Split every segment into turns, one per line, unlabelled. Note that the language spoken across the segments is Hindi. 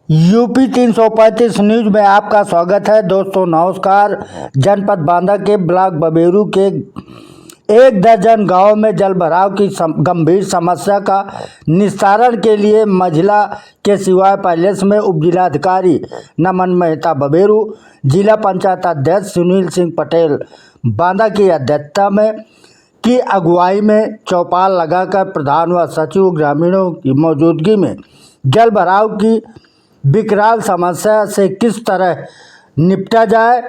यूपी 335 न्यूज में आपका स्वागत है। दोस्तों नमस्कार। जनपद बांदा के ब्लॉक बबेरू के 1 दर्जन गांव में जलभराव की गंभीर समस्या का निस्तारण के लिए मंझिला के सिवाय पैलेस में उपजिलाधिकारी नमन मेहता बबेरू, जिला पंचायत अध्यक्ष सुनील सिंह पटेल बांदा की अध्यक्षता में की अगुवाई में चौपाल लगाकर प्रधान व सचिव ग्रामीणों की मौजूदगी में जलभराव की विकराल समस्या से किस तरह निपटा जाए,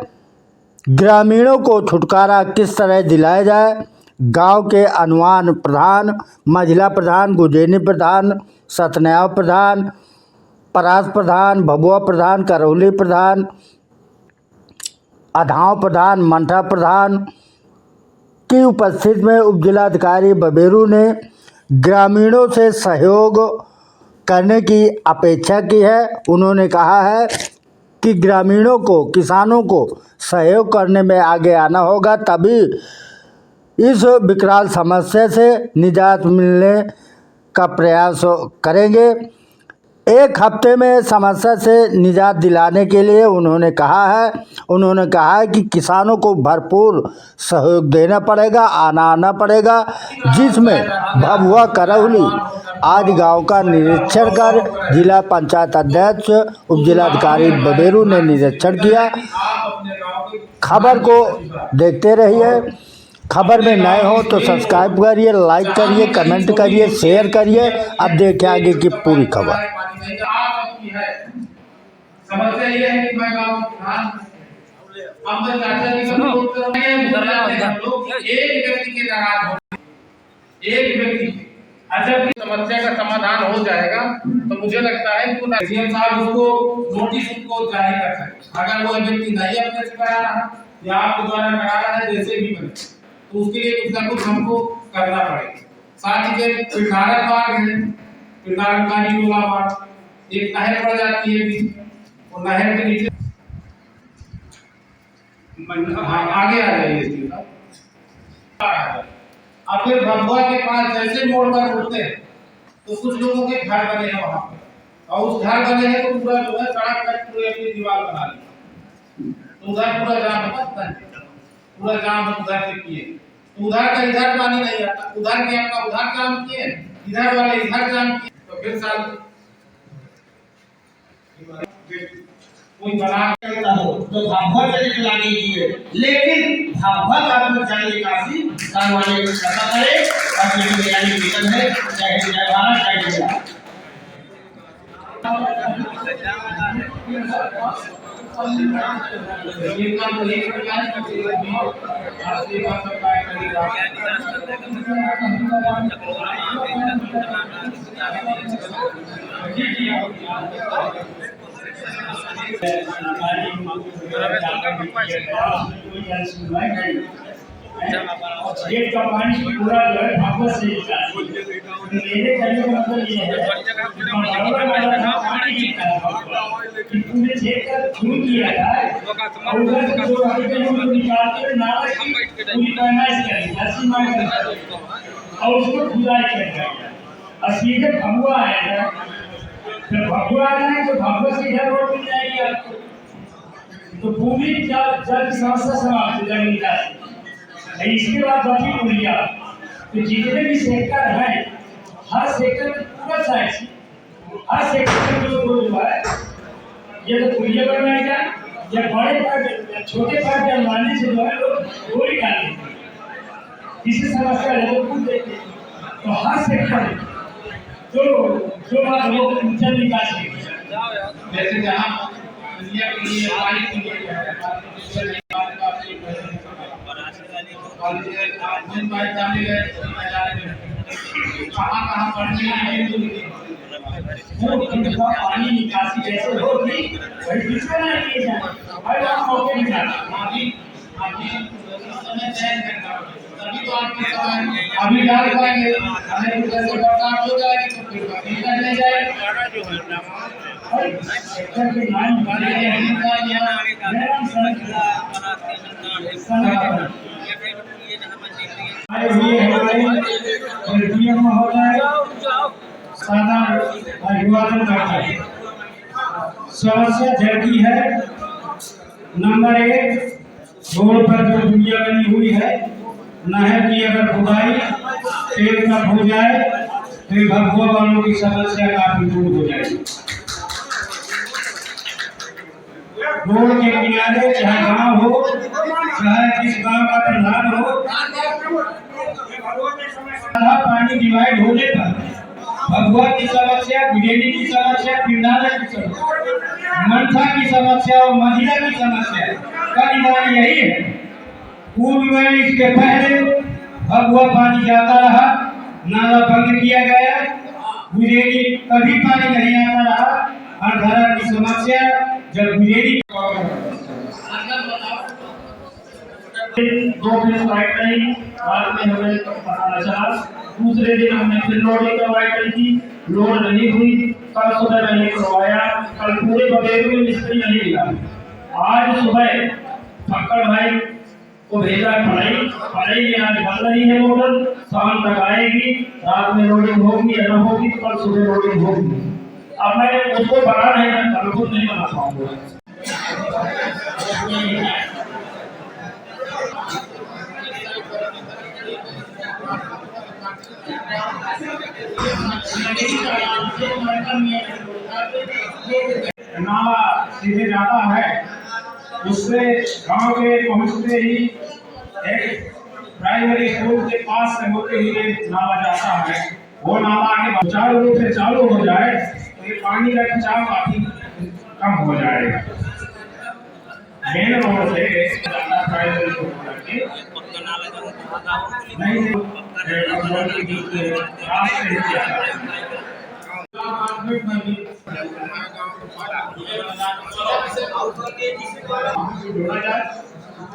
ग्रामीणों को छुटकारा किस तरह दिलाया जाए, गांव के अनुमान प्रधान, मंझिला प्रधान, गुजेनी प्रधान, सतनाव प्रधान, परास प्रधान, भभुआ प्रधान, करौली प्रधान, अधाव प्रधान, मंठा प्रधान की उपस्थिति में उपजिलाधिकारी बबेरू ने ग्रामीणों से सहयोग करने की अपेक्षा की है। उन्होंने कहा है कि ग्रामीणों को, किसानों को सहयोग करने में आगे आना होगा, तभी इस विकराल समस्या से निजात मिलने का प्रयास करेंगे। 1 हफ्ते में समस्या से निजात दिलाने के लिए उन्होंने कहा है कि किसानों को भरपूर सहयोग देना पड़ेगा, आना पड़ेगा, जिसमें भभुआ, करौली आदि गांव का निरीक्षण कर जिला पंचायत अध्यक्ष उपजिलाधिकारी बबेरू ने निरीक्षण किया। खबर को देखते रहिए। खबर में नए हो तो सब्सक्राइब करिए, लाइक करिए, कमेंट करिए, शेयर करिए। अब देखिए आगे की पूरी खबर।
समस्या ये है कि मैं गांव हम तो चाचा जी को लोग एक व्यक्ति के नाराज हो, एक व्यक्ति जब समस्या का समाधान हो जाएगा तो मुझे लगता है कि सीएम साहब उसको नोटिस को जारी कर सकते। अगर वो व्यक्ति नहीं अपने से करा रहा या आपके द्वारा करा रहा है, जैसे भी बने, तो उसके लिए कुछ ना कुछ हमको करना पड़ेगा। साथ ही के पिंडारक मार्ग है, पिंडारक का टोला मार्ग, एक नहर पड़ जाती है बीच, और नहर के नीचे आगे आ जाइए। अब फिर भभुआ के पास जैसे मोड़ पर उठते हैं तो कुछ लोगों के घर बने हैं वहां पर, और उस घर बने हैं तो पूरा जो है सड़क तक पूरी अपनी दीवार बना ली, तो उधर पूरा जाम पूरा जाम उधर से किए, तो उधर का इधर पानी नहीं आता, उधर के अपना उधर काम किए, इधर वाले इधर काम किए, तो फिर साल कोई बना
तो भभुआ चले चलाने की है, लेकिन भभुआ का अपना जाने काफी करवाने की क्षमता करे और ये तैयारी निकल है, चाहे जय भारत चाहे जय
ये काम तो एक प्रकार आपसे बात सप्लाई करेगा।
ये कमांड पूरा जो है भागवत से मेरे कहने का मतलब ये है कि पूरे क्षेत्र शुरू किया जाए और उधर से जो आगे हम निकालते हैं ना पूरी पैमाइश करें, सीमा करें और उसको खुदाई करें और सीधे भभुआ आएगा। जब भभुआ आएगा तो भभुआ से इधर रोड मिल जाएगी आपको, तो भूमि जल समस्या समाप्त हो जाएगी। इसके बाद बाकी पुलिया, तो जितने भी सेक्टर है, हर सेक्टर में पूरा साइज, हर सेक्टर में जो है ये तो पुलिया बनवाएगा या बड़े पर छोटे पर बनवाने से जो है लोग गोली डालते हैं, इससे समस्या लोग देखते हैं। तो हर सेक्टर जो बात लोग ऊंचा निकास
जैसे जहाँ पुलिया के लिए पानी के लिए कहाँ पढ़ने
पानी निकासी जैसे होगी वही दूसरा ना किए जाए, हर वहाँ मौके मिला
तभी तो आपके समय अभी डाल पाएंगे, अगर जैसे बरसात हो जाएगी तो फिर निकल नहीं जाएगा।
सेक्टर के नाम वाले महोदय सादा अभिवादन करते हैं। समस्या जल की है। नंबर 1, रोड पर जो दुनिया बनी हुई है, नहर की अगर खुदाई तेल कम हो जाए तो भगवा वालों की समस्या काफी दूर हो जाएगी। रोड के किनारे चाहे गांव हो, चाहे किस गांव का प्रधान हो, पानी डिवाइड होने पर भगवा की समस्या, बिजली की समस्या, पिंडाला की समस्या, मंथा की समस्या और महिला की समस्या का निवारण यही है। पूर्व में इसके पहले भगवा पानी जाता रहा, नाला बंद किया गया, बुझेली कभी पानी नहीं आता रहा, और धारा की समस्या जब बुझेली 2 दिन फाइट रही, बाद में हमें पता चला। दूसरे दिन हमने फिर लोडिंग करवाई गई थी, लोड नहीं हुई। कल सुबह नहीं करवाया, कल पूरे बगेरू में मिस्त्री नहीं मिला। आज सुबह फक्कड़ भाई को भेजा पढ़ाई में आज बन रही है लोडर, शाम तक आएगी, रात में लोडिंग होगी या न होगी तो कल सुबह लोडिंग होगी। अब मैं उसको बना नहीं सकता, मैं खुद नहीं बना पाऊंगा। नाला सीधे जाता है, उससे गांव के पहुंचते ही एक प्राइमरी स्कूल के पास से होते हुए नाला जाता है। वो नाला आगे सुचारू रूप से चालू हो जाए तो ये पानी का खिंचाव काफी कम हो जाएगा। मेन रोड से प्राइमरी स्कूल करके नहीं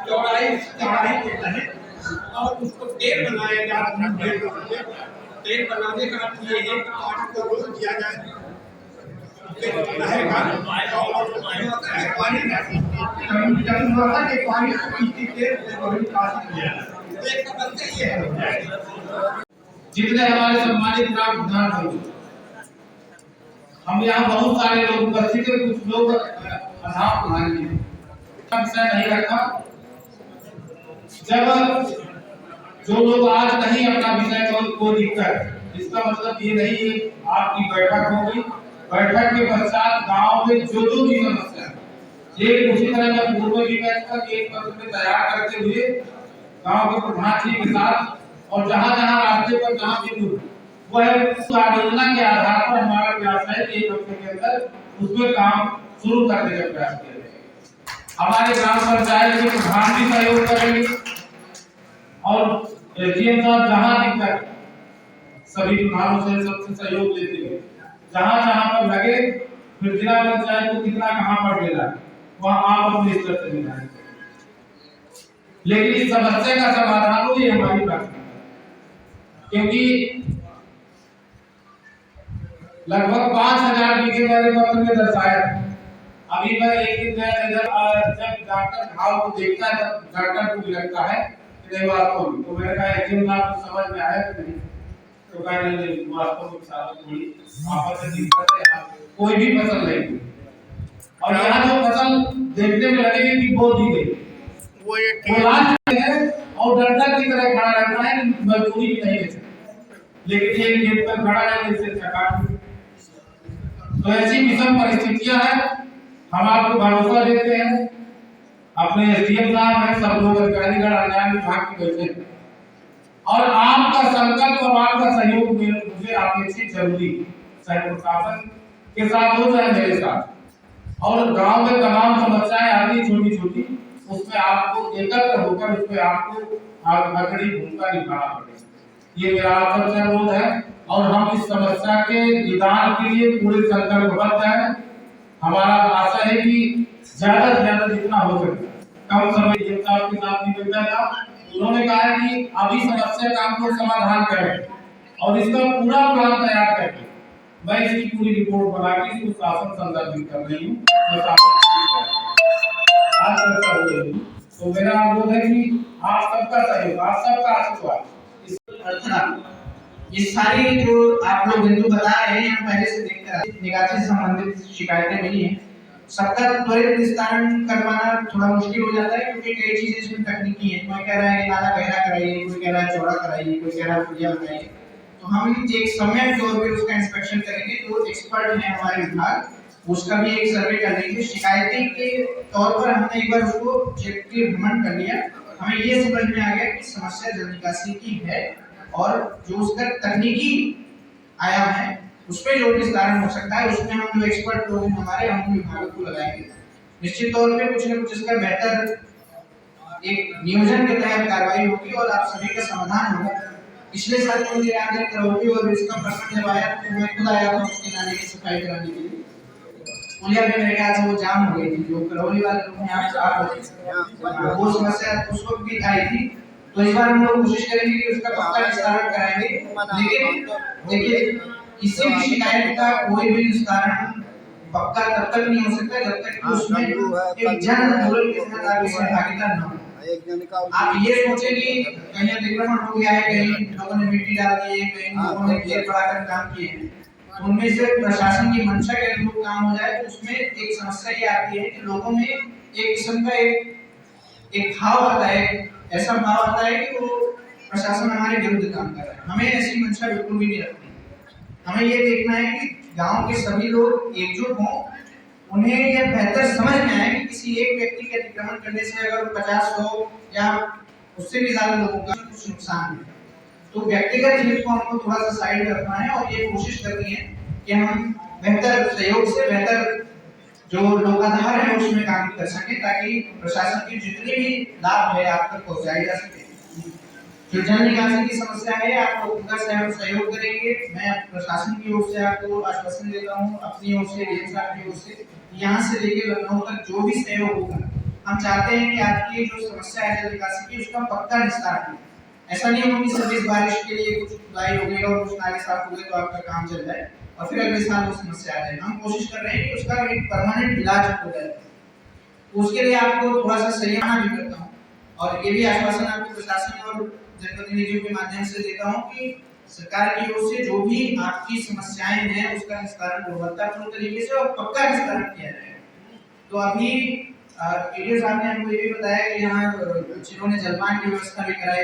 चौड़ाई के तहत और उसको टेल बनाया जाए। टेल बनाने का अर्थ ये है कि पानी को रोक दिया जाए, जितने हमारे सम्मानित ग्राम प्रधान होंगे, हम यहाँ बहुत सारे लोग उपस्थित हैं, कुछ लोग अनाप प्रधान विषय नहीं रखा। जब जो लोग आज नहीं अपना विषय को दिक्कत, इसका मतलब ये नहीं है आपकी बैठक होगी, बैठक के पश्चात गांव में जो भी समस्या एक उसी तरह मैं पूर्व भी बैठकर एक पत्र में तैयार करते हुए गांव के प्रधान जी के साथ और जहां जहां रास्ते पर जहां बिंदु वह योजना के आधार पर हमारा प्रयास है कि 1 हफ्ते के अंदर उसमें काम शुरू करने का प्रयास किया जाए। हमारे ग्राम पंचायत के प्रधान भी सहयोग करेंगे और एसडीएम साहब जहां दिक्कत सभी प्रधानों से सबसे सहयोग लेते हुए जहां जहां पर लगे, फिर जिला पंचायत को कितना कहां पर देना है वहां आप अपने स्तर से मिलाएं। लेकिन इस समस्या का समाधान हो ये हमारी प्राथमिकता, क्योंकि लगभग 5000 बीघे मैंने पत्र में दर्शाया। अभी मैं एक दिन जब डॉक्टर घाव को देखता है तब डॉक्टर को भी लगता है कि नहीं वास्तव में, तो मैंने कहा एक बात तो समझ में आया कि नहीं, तो कहा नहीं वास्तव में किसानों को थोड़ी आपस में दिक्कत है, कोई भी फसल नहीं। और यहाँ जो फसल देखने में लगेगी कि बो दी गई वो है और डंडा की तरह खड़ा रहता है, मजदूरी भी नहीं है, लेकिन ये खेत पर खड़ा है जैसे चकाट। तो ऐसी विषम परिस्थितियां हैं। हम आपको भरोसा देते हैं, अपने एसडीएम साहब हैं, सब लोग अधिकारीगण अन्याय विभाग के बैठे हैं और आपका संकल्प और आपका सहयोग मुझे अपेक्षित जरूरी, चाहे प्रशासन के साथ हो चाहे मेरे साथ। और गांव में तमाम समस्याएं आती छोटी छोटी, उसमें आपको एकत्र होकर उसमें आपको अग्रणी भूमिका निभाना पड़ेगा। ये मेरा आपसे अनुरोध है और हम इस समस्या के निदान के लिए पूरे संकल्पबद्ध हैं। हमारा आशा है कि ज्यादा से ज्यादा जितना हो सके कम समय साहब के साथ निवेदन था, उन्होंने कहा कि अभी समस्या का हम लोग समाधान करें और इसका पूरा प्लान तैयार करें। मैं इसकी पूरी रिपोर्ट बना के इसको शासन संदर्भित कर रही हूँ, आज चर्चा हो रही है। तो मेरा अनुरोध है कि आप सबका सहयोग, आप सबका आशीर्वाद।
ये सारी जो आप लोग बिंदु बता रहे हैं, हम पहले से देखकर निकासी से संबंधित शिकायतें मिली हैं, सबका त्वरित निस्तारण करवाना थोड़ा मुश्किल हो जाता है, क्योंकि कई चीजें इसमें तकनीकी है। कोई कह रहा है कि नाला गहरा कराइए, कोई कह रहा है चौड़ा कराइए, कोई कह रहा है पुलिया बनाइए। तो हम एक समय तौर पे उसका इंस्पेक्शन करेंगे। जो एक्सपर्ट है हमारे विभाग, उसका भी एक सर्वे कर लेंगे। शिकायतें के तौर पर हमने एक बार उसको चेक के भ्रमण कर लिया, हमें ये समझ में आ गया कि समस्या जल निकासी की है, और जो उसका तकनीकी आयाम है उसमें जो निस्तारण हो सकता है, उसमें हम जो एक्सपर्ट लोग हैं हमारे, हम विभाग को लगाएंगे। निश्चित तौर पे कुछ न कुछ इसका बेहतर एक नियोजन के तहत कार्रवाई होगी और आप सभी का समाधान होगा। पिछले साल मुझे याद है करौली और इसका प्रश्न जब आया तो मैं खुद आया था उसके नाले की सफाई कराने के लिए। पुलिया में मेरे ख्याल से वो जाम हो गई थी, जो करौली वाले लोग हैं आप साफ हो गए, वो समस्या उस वक्त भी आई थी। तो इस बार हम लोग कोशिश करेंगे कि उसका पक्का निस्तारण कराएंगे। लेकिन देखिए, किसी भी शिकायत का कोई भी निस्तारण पक्का तब तक नहीं हो सकता जब तक कि उसमें एक जन आंदोलन के साथ आपकी सहभागिता न हो। आप ये सोचें कि कहीं अतिक्रमण हो गया है, कहीं लोगों ने मिट्टी डाल दी है, कहीं लोगों ने घेर बढ़ाकर काम किए हैं, उनमें से प्रशासन की मंशा के अनुरूप काम हो जाए तो उसमें एक समस्या ये आती है कि लोगों में एक किस्म का एक भाव आता है, ऐसा भाव आता है कि वो प्रशासन हमारे विरुद्ध काम कर रहा है। हमें ऐसी मंशा बिल्कुल भी नहीं रखनी। हमें ये देखना है कि गांव के सभी लोग एकजुट हों, उन्हें यह बेहतर समझ में आए कि किसी एक व्यक्ति के अतिक्रमण करने से अगर 50 100 या उससे भी ज्यादा लोगों का कुछ नुकसान है, तो व्यक्तिगत हित को हमको थोड़ा सा साइड में रखना है और ये कोशिश करनी है कि हम बेहतर सहयोग से बेहतर जो लोकाधार है उसमें काम कर सके, ताकि प्रशासन की जितनी भी लाभ है आप तक पहुंचाई जा सके। जो जल निकासी की समस्या है, आपको पूरा सहयोग करेंगे। मैं प्रशासन की ओर से आपको आश्वासन देता हूँ, अपनी ओर से, डीएम साहब की ओर से, यहाँ से लेकर लखनऊ तक जो भी सहयोग होगा, हम चाहते हैं कि आपकी जो समस्या है जल निकासी की, उसका पक्का निस्तारण हो। ऐसा नहीं हो कि सिर्फ इस बारिश के लिए कुछ खुदाई हो गई और कुछ नाले साफ हो गए तो आपका काम चल जाए और फिर अगले साल वो समस्या आ जाए। हम कोशिश कर रहे हैं कि उसका एक परमानेंट इलाज हो जाए। उसके लिए आपको थोड़ा सा सहयोग भी करता हूँ और ये भी आश्वासन आपको प्रशासन और जनप्रतिनिधियों के माध्यम से देता हूँ कि सरकार की ओर से जो भी आपकी समस्याएं हैं उसका निस्तारण गुणवत्तापूर्ण तरीके से और पक्का निस्तारण किया जाएगा। तो अभी एडीओ साहब ने हमको ये भी बताया कि यहाँ जिन्होंने जलपान की व्यवस्था भी कराई